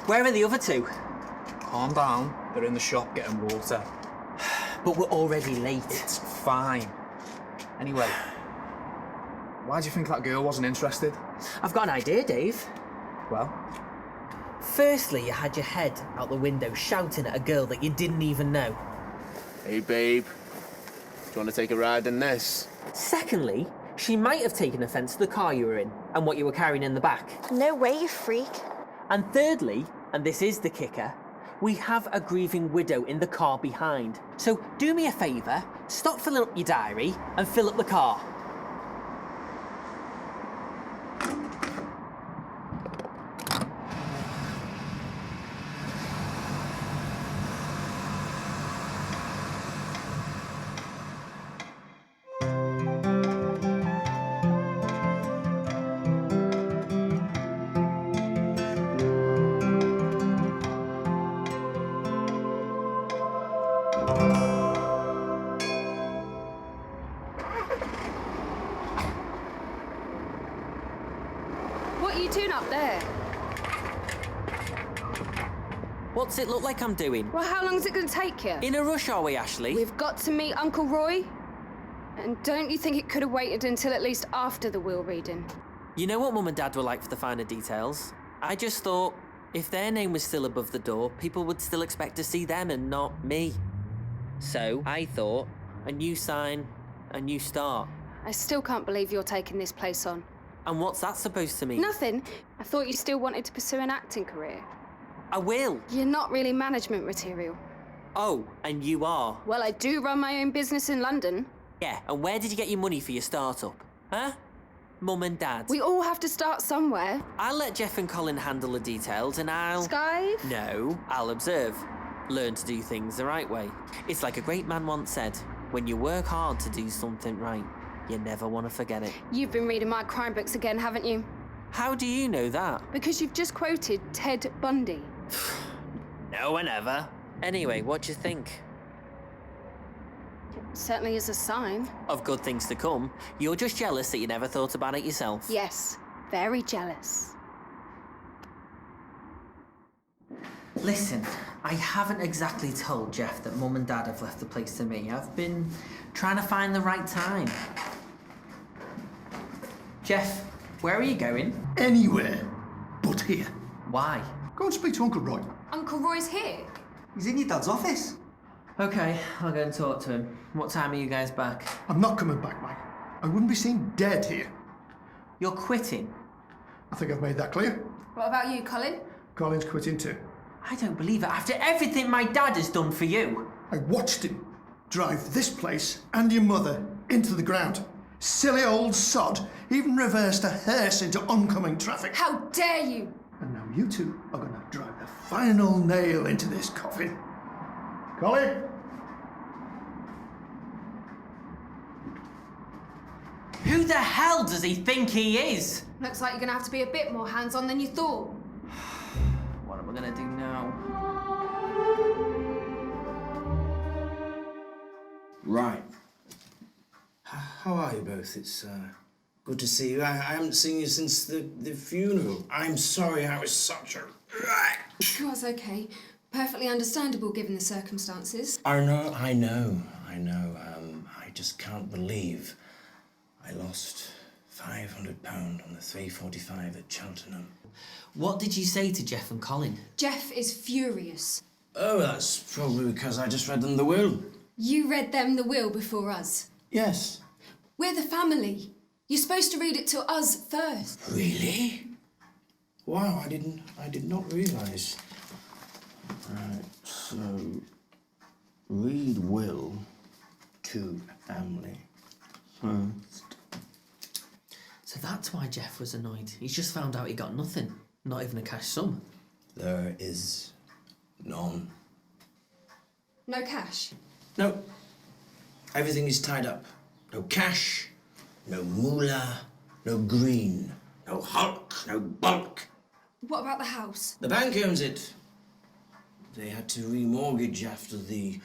Where are the other two? Calm down. They're in the shop getting water. But we're already late. It's fine. Anyway, why do you think that girl wasn't interested? I've got an idea, Dave. Well? Firstly, you had your head out the window shouting at a girl that you didn't even know. Hey, babe. Do you want to take a ride in this? Secondly, she might have taken offence to the car you were in and what you were carrying in the back. No way, you freak. And thirdly, and this is the kicker, we have a grieving widow in the car behind. So do me a favour, stop filling up your diary and fill up the car. What are you doing up there? What's it look like I'm doing? Well, how long is it going to take you? In a rush, are we, Ashley? We've got to meet Uncle Roy. And don't you think it could have waited until at least after the will reading? You know what Mum and Dad were like for the finer details? I just thought, if their name was still above the door, people would still expect to see them and not me. So, I thought, a new sign, a new start. I still can't believe you're taking this place on. And what's that supposed to mean? Nothing. I thought you still wanted to pursue an acting career. I will. You're not really management material. Oh, and you are? Well, I do run my own business in London. Yeah, and where did you get your money for your startup? Huh? Mum and Dad? We all have to start somewhere. I'll let Jeff and Colin handle the details and I'll... Skive? No, I'll observe. Learn to do things the right way. It's like a great man once said, when you work hard to do something right, you never want to forget it. You've been reading my crime books again, haven't you? How do you know that? Because you've just quoted Ted Bundy. No one ever. Anyway, what do you think? It certainly is a sign. Of good things to come. You're just jealous that you never thought about it yourself. Yes, very jealous. Listen, I haven't exactly told Jeff that Mum and Dad have left the place to me. I've been trying to find the right time. Jeff, where are you going? Anywhere but here. Why? Go and speak to Uncle Roy. Uncle Roy's here. He's in your dad's office. Okay, I'll go and talk to him. What time are you guys back? I'm not coming back, Mike. I wouldn't be seen dead here. You're quitting? I think I've made that clear. What about you, Colin? Colin's quitting too. I don't believe it after everything my dad has done for you. I watched him drive this place and your mother into the ground. Silly old sod even reversed a hearse into oncoming traffic. How dare you! And now you two are going to drive the final nail into this coffin. Colin? Who the hell does he think he is? Looks like you're gonna have to be a bit more hands-on than you thought. What am I gonna do now? Right. How are you both? It's good to see you. I haven't seen you since the funeral. I'm sorry I was such a... That's okay. Perfectly understandable given the circumstances. I know. I just can't believe I lost £500 on the 3:45 at Cheltenham. What did you say to Jeff and Colin? Jeff is furious. Oh, that's probably because I just read them the will. You read them the will before us. Yes. We're the family. You're supposed to read it to us first. Really? Wow, I did not realise. Right, so read will to family first. So that's why Jeff was annoyed. He's just found out he got nothing. Not even a cash sum. There is none. No cash. No. Everything is tied up. No cash, no moolah, no green, no hulk, no bulk. What about the house? The bank owns it. They had to remortgage after the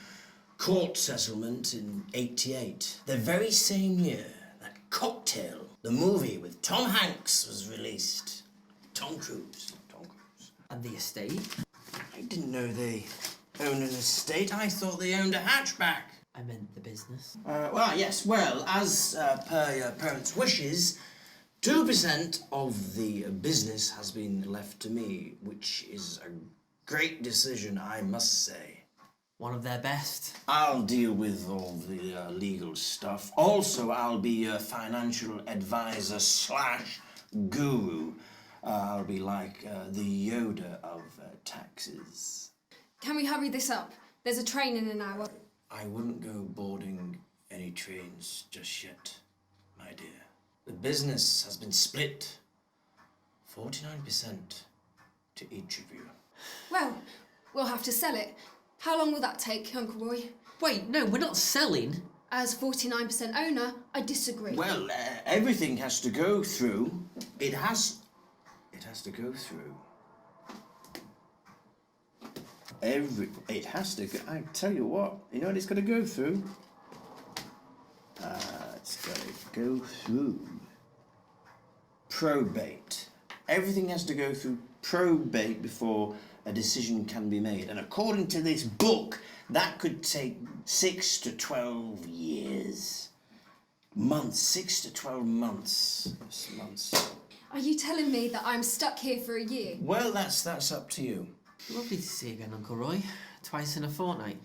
court settlement in '88. The very same year that Cocktail, the movie with Tom Hanks, was released. Tom Cruise. And the estate? I didn't know they owned an estate. I thought they owned a hatchback. I meant the business. Well, yes, well, as per your parents' wishes, 2% of the business has been left to me, which is a great decision, I must say. One of their best. I'll deal with all the legal stuff. Also, I'll be your financial advisor / guru. I'll be like the Yoda of taxes. Can we hurry this up? There's a train in an hour. I wouldn't go boarding any trains just yet, my dear. The business has been split 49% to each of you. Well, we'll have to sell it. How long will that take, Uncle Roy? Wait, no, we're not selling. As 49% owner, I disagree. Well, everything has to go through. It has to go through. It has to go. I tell you what. You know what it's got to go through? It's got to go through probate. Everything has to go through probate before a decision can be made. And according to this book, that could take 6 to 12 years. Months, 6 to 12 months. Months. Are you telling me that I'm stuck here for a year? Well, that's up to you. Lovely to see you again, Uncle Roy. Twice in a fortnight.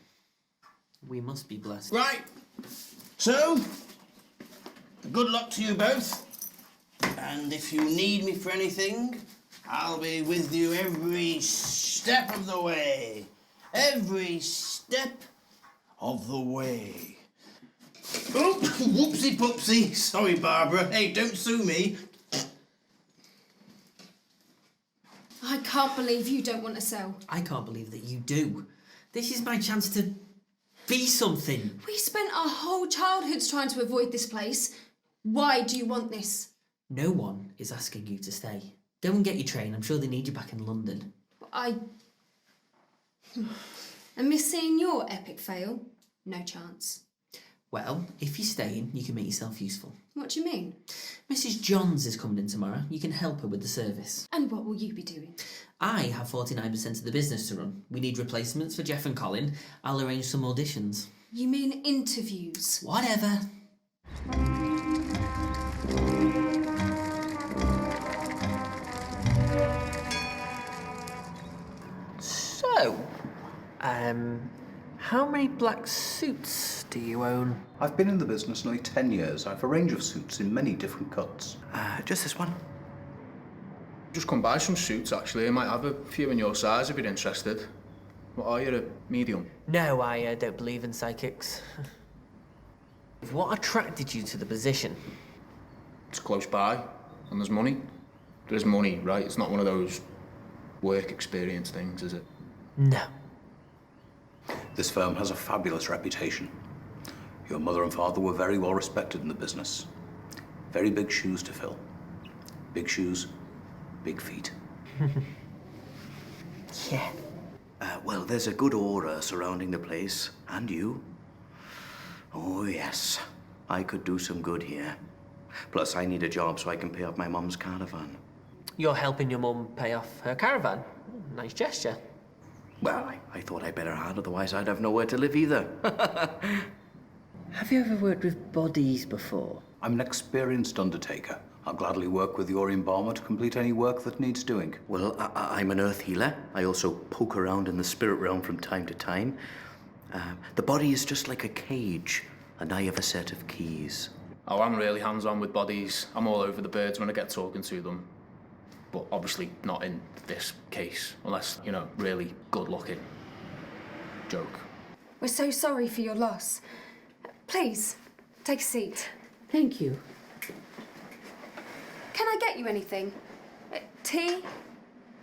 We must be blessed. Right. So, good luck to you both. And if you need me for anything, I'll be with you every step of the way. Every step of the way. Oh, whoopsie poopsie. Sorry, Barbara. Hey, don't sue me. I can't believe you don't want to sell. I can't believe that you do. This is my chance to be something. We spent our whole childhoods trying to avoid this place. Why do you want this? No one is asking you to stay. Go and get your train. I'm sure they need you back in London. I miss seeing your epic fail. No chance. Well, if you're staying, you can make yourself useful. What do you mean? Mrs. Johns is coming in tomorrow. You can help her with the service. And what will you be doing? I have 49% of the business to run. We need replacements for Jeff and Colin. I'll arrange some auditions. You mean interviews? Whatever. So, how many black suits do you own? I've been in the business nearly 10 years. I've a range of suits in many different cuts. Just this one. Just come buy some suits, actually. I might have a few in your size if you're interested. What are you, a medium? No, I don't believe in psychics. What attracted you to the position? It's close by, and there's money. There is money, right? It's not one of those work experience things, is it? No. This firm has a fabulous reputation. Your mother and father were very well respected in the business. Very big shoes to fill. Big shoes, big feet. Yeah. Well, there's a good aura surrounding the place, and you. Oh, yes. I could do some good here. Plus, I need a job so I can pay off my mum's caravan. You're helping your mum pay off her caravan. Nice gesture. Well, I thought I better had, otherwise I'd have nowhere to live either. Have you ever worked with bodies before? I'm an experienced undertaker. I'll gladly work with your embalmer to complete any work that needs doing. Well, I'm an earth healer. I also poke around in the spirit realm from time to time. The body is just like a cage, and I have a set of keys. Oh, I'm really hands-on with bodies. I'm all over the birds when I get talking to them. But obviously not in this case, unless, you know, really good-looking. Joke. We're so sorry for your loss. Please, take a seat. Thank you. Can I get you anything? Tea?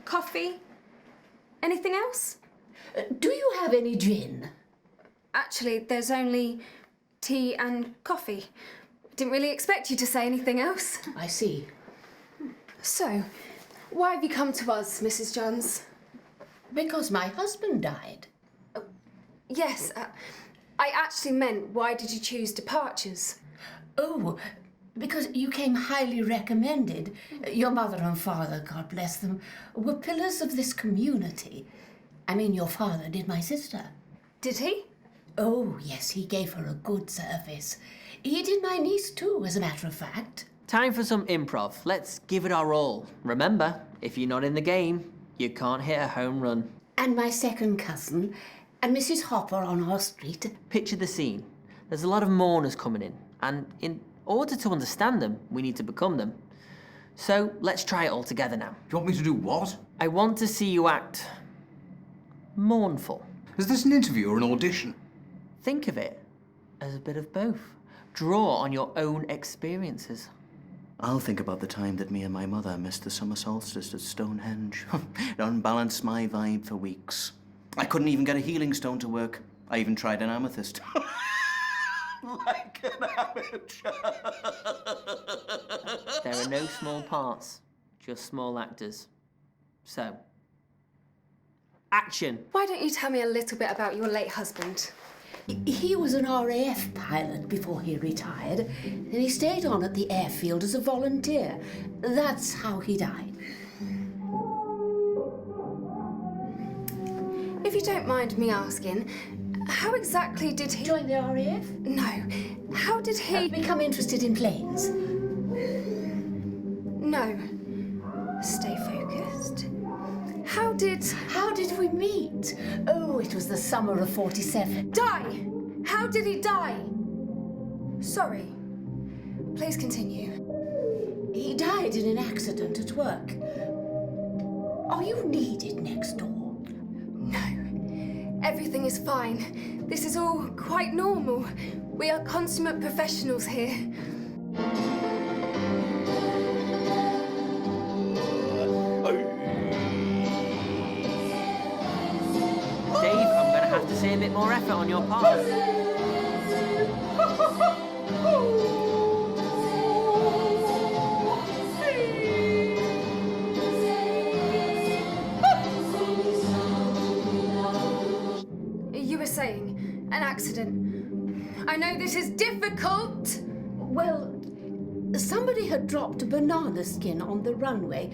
Coffee? Anything else? Do you have any gin? Actually, there's only tea and coffee. Didn't really expect you to say anything else. I see. So, why have you come to us, Mrs. Johns? Because my husband died. Yes, I actually meant, why did you choose departures? Oh, Because you came highly recommended. Your mother and father, God bless them, were pillars of this community. I mean, your father did my sister. Did he? Oh, yes, he gave her a good service. He did my niece too, as a matter of fact. Time for some improv. Let's give it our all. Remember, if you're not in the game, you can't hit a home run. And my second cousin, and Mrs. Hopper on our street. Picture the scene. There's a lot of mourners coming in, and in order to understand them, we need to become them. So let's try it all together now. You want me to do what? I want to see you act mournful. Is this an interview or an audition? Think of it as a bit of both. Draw on your own experiences. I'll think about the time that me and my mother missed the summer solstice at Stonehenge. It unbalanced my vibe for weeks. I couldn't even get a healing stone to work. I even tried an amethyst. Like an amateur. There are no small parts, just small actors. So, action. Why don't you tell me a little bit about your late husband? He was an RAF pilot before he retired, and he stayed on at the airfield as a volunteer. That's how he died. If you don't mind me asking, how exactly did he... Join the RAF? No. How did he... Become interested in planes? No. Stay focused. How did we meet? Oh, it was the summer of '47. Die! How did he die? Sorry. Please continue. He died in an accident at work. Are you needed next door? No. Everything is fine. This is all quite normal. We are consummate professionals here. Dave, I'm going to have to see a bit more effort on your part. You were saying, an accident. I know this is difficult. Well, somebody had dropped a banana skin on the runway.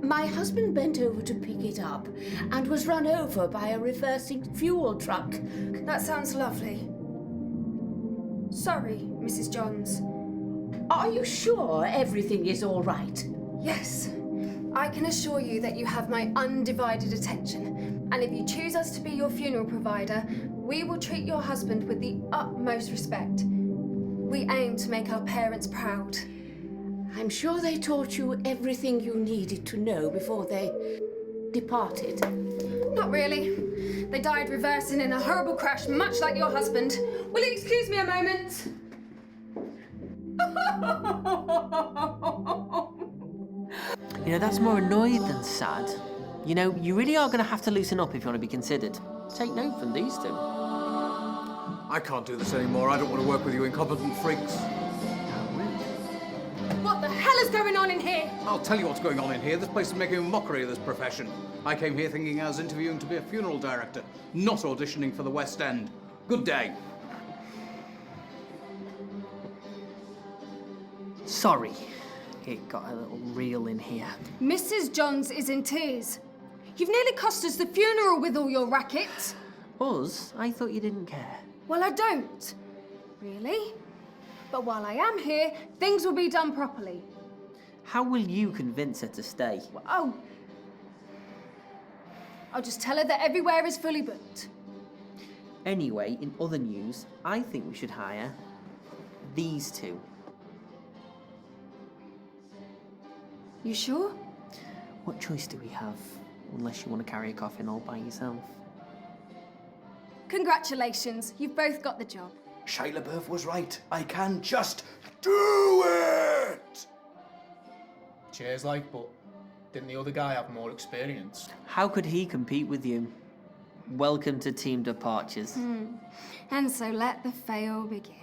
My husband bent over to pick it up and was run over by a reversing fuel truck. That sounds lovely. Sorry, Mrs. Johns. Are you sure everything is all right? Yes. I can assure you that you have my undivided attention. And if you choose us to be your funeral provider, we will treat your husband with the utmost respect. We aim to make our parents proud. I'm sure they taught you everything you needed to know before they departed. Not really. They died reversing in a horrible crash, much like your husband. Will you excuse me a moment? You know, that's more annoyed than sad. You know, you really are going to have to loosen up if you want to be considered. Take note from these two. I can't do this anymore. I don't want to work with you incompetent freaks. What the hell is going on in here? I'll tell you what's going on in here. This place is making a mockery of this profession. I came here thinking I was interviewing to be a funeral director, not auditioning for the West End. Good day. Sorry. It got a little real in here. Mrs. Johns is in tears. You've nearly cost us the funeral with all your racket. Us? I thought you didn't care. Well, I don't. Really? But while I am here, things will be done properly. How will you convince her to stay? Oh. I'll just tell her that everywhere is fully booked. Anyway, in other news, I think we should hire these two. You sure? What choice do we have? Unless you want to carry a coffin all by yourself. Congratulations, you've both got the job. Shia LaBeouf was right. I can just do it! Cheers, like, but didn't the other guy have more experience? How could he compete with you? Welcome to Team Departures. And so let the fail begin.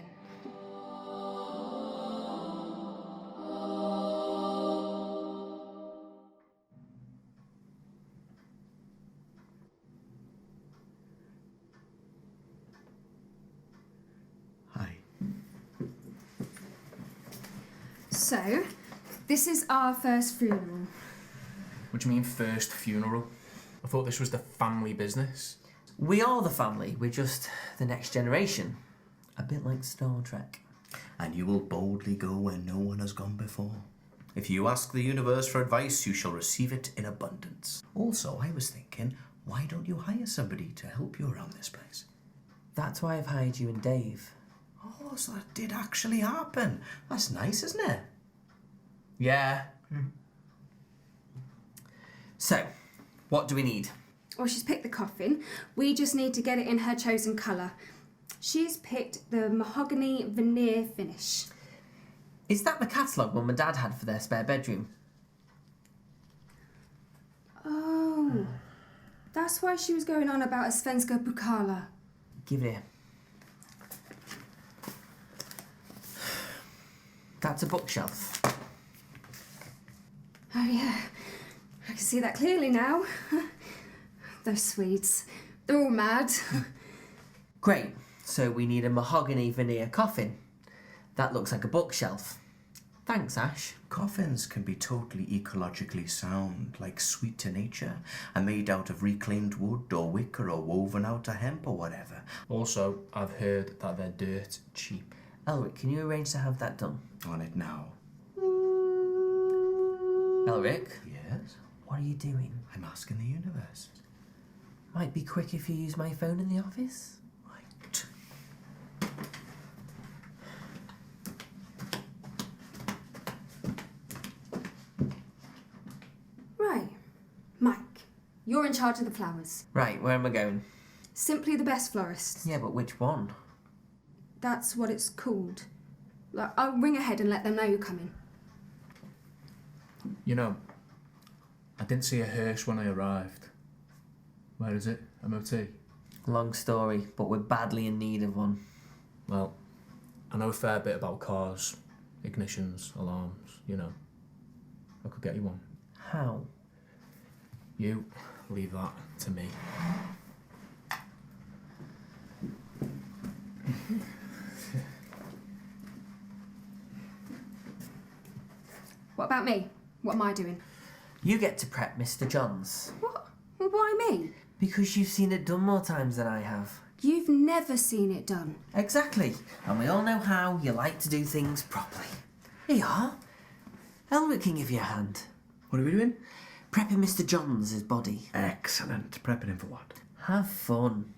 So, this is our first funeral. What do you mean, first funeral? I thought this was the family business. We are the family, we're just the next generation. A bit like Star Trek. And you will boldly go where no one has gone before. If you ask the universe for advice, you shall receive it in abundance. Also, I was thinking, why don't you hire somebody to help you around this place? That's why I've hired you and Dave. Oh, so that did actually happen. That's nice, isn't it? Yeah. So, what do we need? Well, she's picked the coffin. We just need to get it in her chosen colour. She's picked the mahogany veneer finish. Is that the catalogue Mum and Dad had for their spare bedroom? Oh, that's why she was going on about a Svenska Bukala. Give it here. That's a bookshelf. Oh yeah, I can see that clearly now. Those Swedes, they're all mad. Great, so we need a mahogany veneer coffin. That looks like a bookshelf. Thanks, Ash. Coffins can be totally ecologically sound, like sweet to nature, and made out of reclaimed wood or wicker or woven out of hemp or whatever. Also, I've heard that they're dirt cheap. Elric, can you arrange to have that done? On it now. Elric? Yes? What are you doing? I'm asking the universe. Might be quick if you use my phone in the office. Right. Right, Mike, you're in charge of the flowers. Right, where am I going? Simply the best florist. Yeah, but which one? That's what it's called. I'll ring ahead and let them know you're coming. You know, I didn't see a hearse when I arrived. Where is it? MOT? Long story, but we're badly in need of one. Well, I know a fair bit about cars, ignitions, alarms, you know. I could get you one. How? You leave that to me. What about me? What am I doing? You get to prep Mr. Johns. What? Well, why me? Because you've seen it done more times than I have. You've never seen it done. Exactly. And we all know how you like to do things properly. Here you are. Elric can give you a hand. What are we doing? Prepping Mr. Johns' body. Excellent. Prepping him for what? Have fun.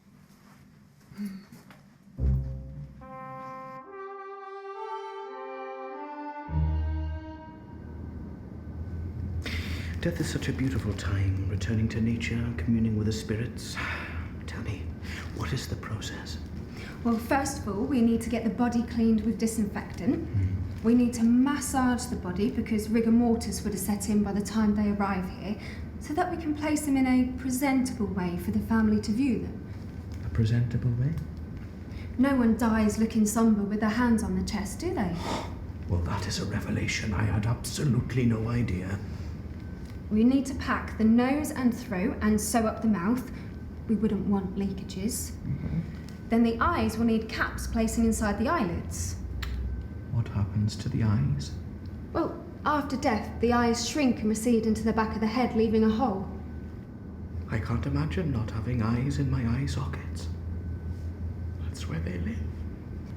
Death is such a beautiful time, returning to nature, communing with the spirits. Tell me, what is the process? Well, first of all, we need to get the body cleaned with disinfectant. We need to massage the body because rigor mortis would have set in by the time they arrive here, so that we can place them in a presentable way for the family to view them. A presentable way? No one dies looking sombre with their hands on the chest, do they? Well, that is a revelation. I had absolutely no idea. We need to pack the nose and throat and sew up the mouth. We wouldn't want leakages. Then the eyes will need caps placing inside the eyelids. What happens to the eyes? Well, after death, the eyes shrink and recede into the back of the head, leaving a hole. I can't imagine not having eyes in my eye sockets. That's where they live.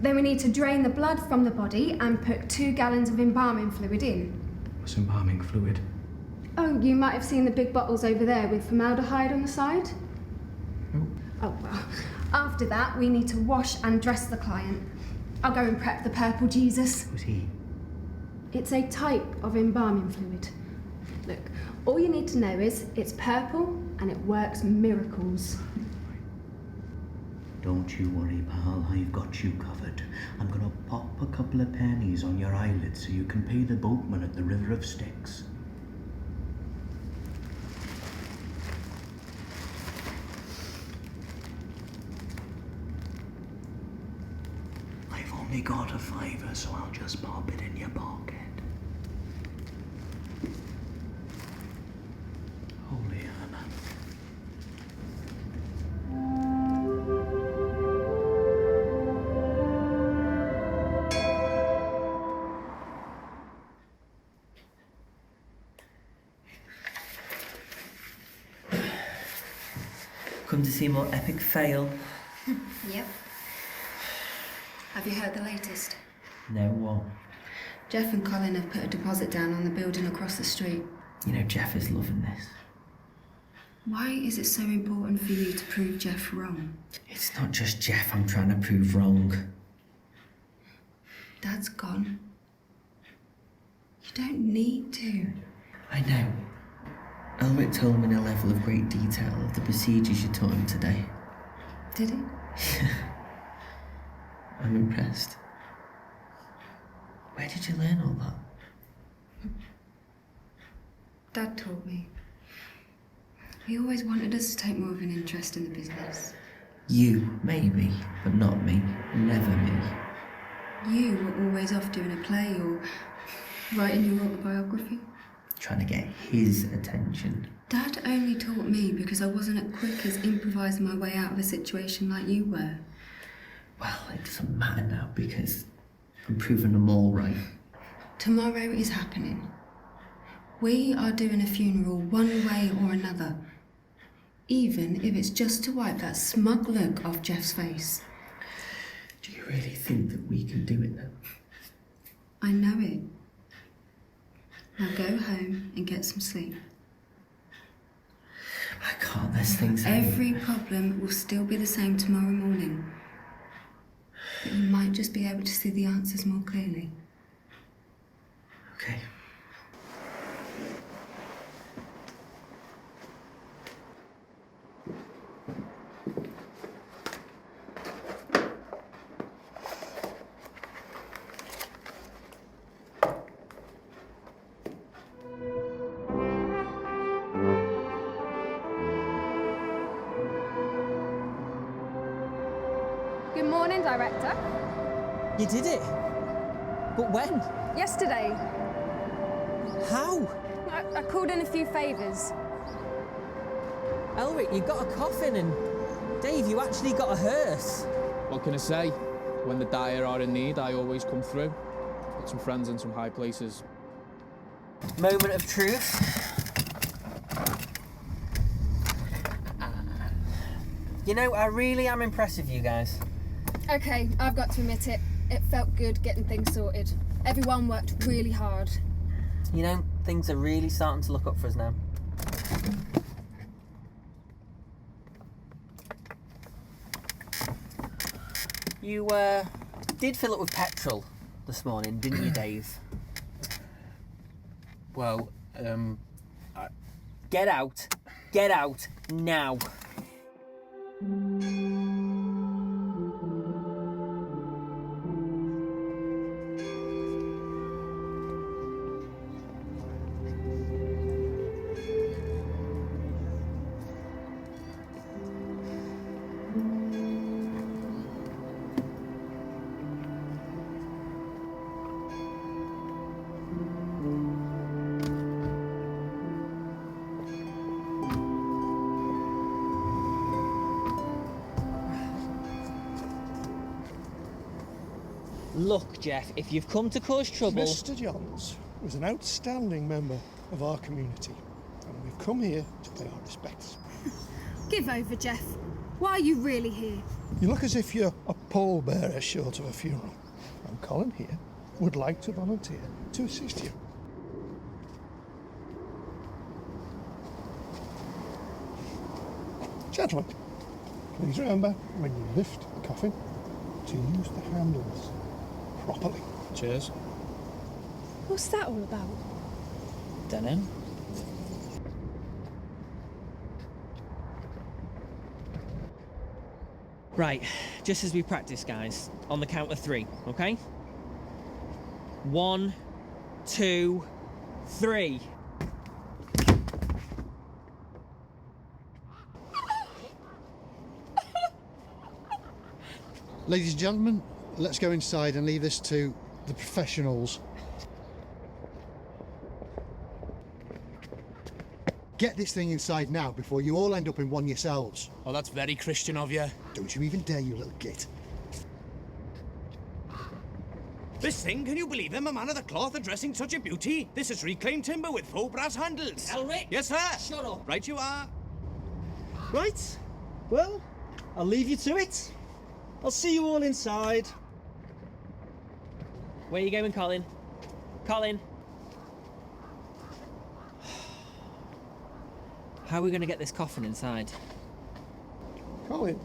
Then we need to drain the blood from the body and put 2 gallons of embalming fluid in. What's embalming fluid? Oh, you might have seen the big bottles over there with formaldehyde on the side? No. Oh, well. After that, we need to wash and dress the client. I'll go and prep the purple Jesus. Who's he? It's a type of embalming fluid. Look, all you need to know is it's purple and it works miracles. Don't you worry, pal. I've got you covered. I'm gonna pop a couple of pennies on your eyelids so you can pay the boatman at the River of Styx. I've only got a £5, so I'll just pop it in your pocket. Holy Anna. Come to see a more epic fail? Yep. Have you heard the latest? No, what? Jeff and Colin have put a deposit down on the building across the street. You know, Jeff is loving this. Why is it so important for you to prove Jeff wrong? It's not just Jeff I'm trying to prove wrong. Dad's gone. You don't need to. I know. Elric told me in a level of great detail of the procedures you taught him today. Did he? I'm impressed. Where did you learn all that? Dad taught me. He always wanted us to take more of an interest in the business. You, maybe, but not me. Never me. You were always off doing a play or writing your autobiography. Trying to get his attention. Dad only taught me because I wasn't as quick as improvising my way out of a situation like you were. Well, it doesn't matter now because I'm proving them all right. Tomorrow is happening. We are doing a funeral one way or another. Even if it's just to wipe that smug look off Jeff's face. Do you really think that we can do it now? I know it. Now go home and get some sleep. I can't, there's things Every problem will still be the same tomorrow morning. But you might just be able to see the answers more clearly. Okay. Good morning, Director. You did it? But when? Yesterday, How? I called in a few favours. Elric, you got a coffin and Dave, you actually got a hearse. What can I say? When the dire are in need, I always come through. Got some friends in some high places. Moment of truth. You know, I really am impressed with you guys. Okay, I've got to admit it. It felt good getting things sorted. Everyone worked really hard. You know, things are really starting to look up for us now. You, did fill it with petrol this morning, didn't you, Dave? Well, Get out. Get out now. Look, Jeff, if you've come to cause trouble... Mr. Johns was an outstanding member of our community, and we've come here to pay our respects. Give over, Jeff. Why are you really here? You look as if you're a pallbearer short of a funeral, and Colin here would like to volunteer to assist you. Gentlemen, please remember when you lift the coffin to use the handles properly. cheers. What's that all about? Dunno. Right, just as we practice, guys, on the count of 3, okay? 1, 2, 3. Ladies and gentlemen, let's go inside and leave this to the professionals. Get this thing inside now before you all end up in one yourselves. Oh, that's very Christian of you. Don't you even dare, you little git. This thing, can you believe him? A man of the cloth addressing such a beauty? This is reclaimed timber with faux brass handles. Elric? Yes, sir. Shut up. Right you are. Right, Well, I'll leave you to it. I'll see you all inside. Where are you going, Colin? Colin! How are we going to get this coffin inside? Colin.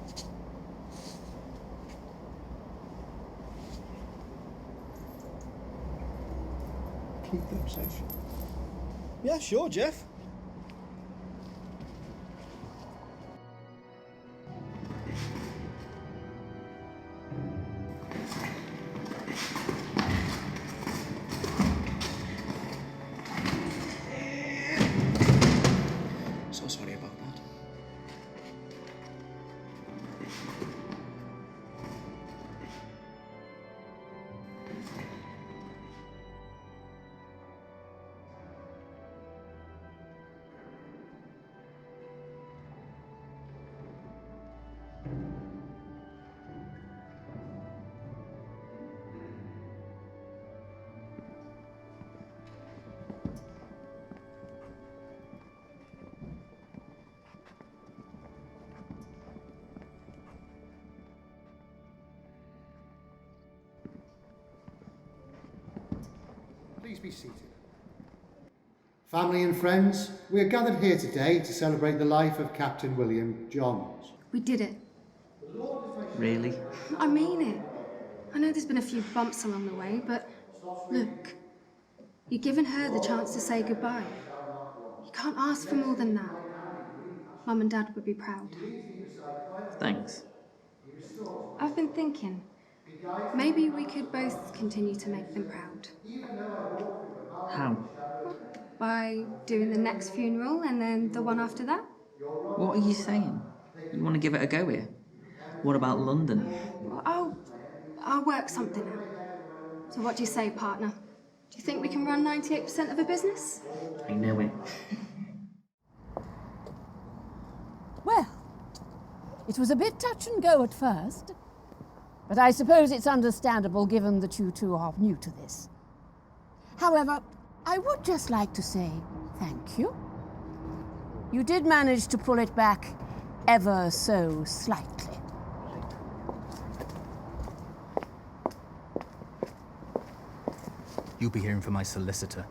Keep them safe. Yeah, sure, Jeff. So sorry about that. Please be seated. Family and friends, we are gathered here today to celebrate the life of Captain William Johns. We did it. Really? I mean it. I know there's been a few bumps along the way, but look, you've given her the chance to say goodbye. You can't ask for more than that. Mum and Dad would be proud. Thanks. I've been thinking, maybe we could both continue to make them proud. How? By doing the next funeral and then the one after that? What are you saying? You want to give it a go here? What about London? Well, I'll work something out. So what do you say, partner? Do you think we can run 98% of a business? I know it. Well, it was a bit touch and go at first, but I suppose it's understandable given that you two are new to this. However, I would just like to say thank you. You did manage to pull it back ever so slightly. You'll be hearing from my solicitor.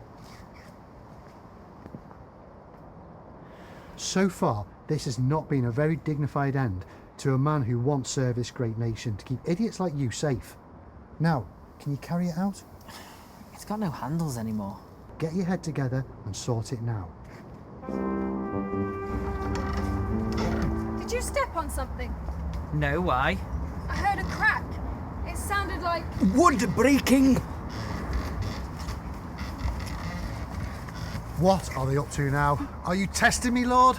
So far, this has not been a very dignified end to a man who once served this great nation to keep idiots like you safe. Now, can you carry it out? It's got no handles anymore. Get your head together and sort it now. Did you step on something? No, why? I heard a crack. It sounded like... Wood breaking! What are they up to now? Are you testing me, Lord?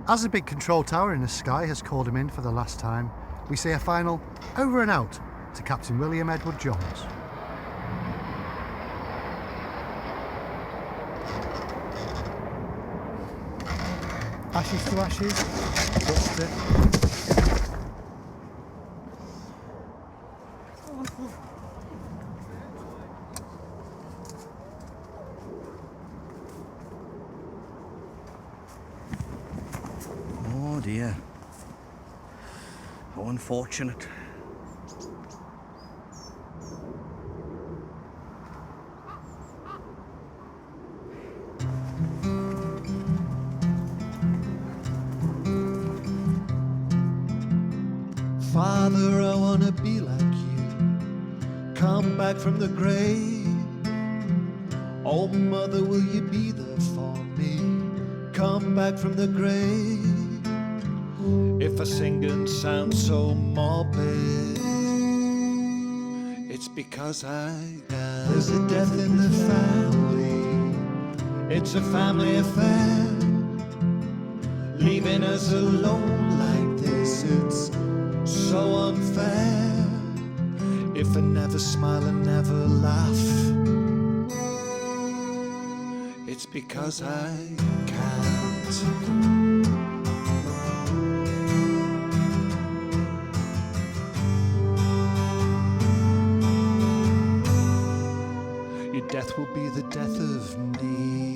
As the big control tower in the sky has called him in for the last time, we say a final over and out to Captain William Edward Johns. Ashes to ashes, dust to... Oh dear. How unfortunate. Father, I wanna be like you. Come back from the grave. Oh, mother, will you be there for me? Come back from the grave. If I sing and sound so morbid, it's because I am. There's a death in the family. It's a family affair. Leaving us alone like this, it's so unfair. If I never smile and never laugh, it's because I can't. Your death will be the death of me.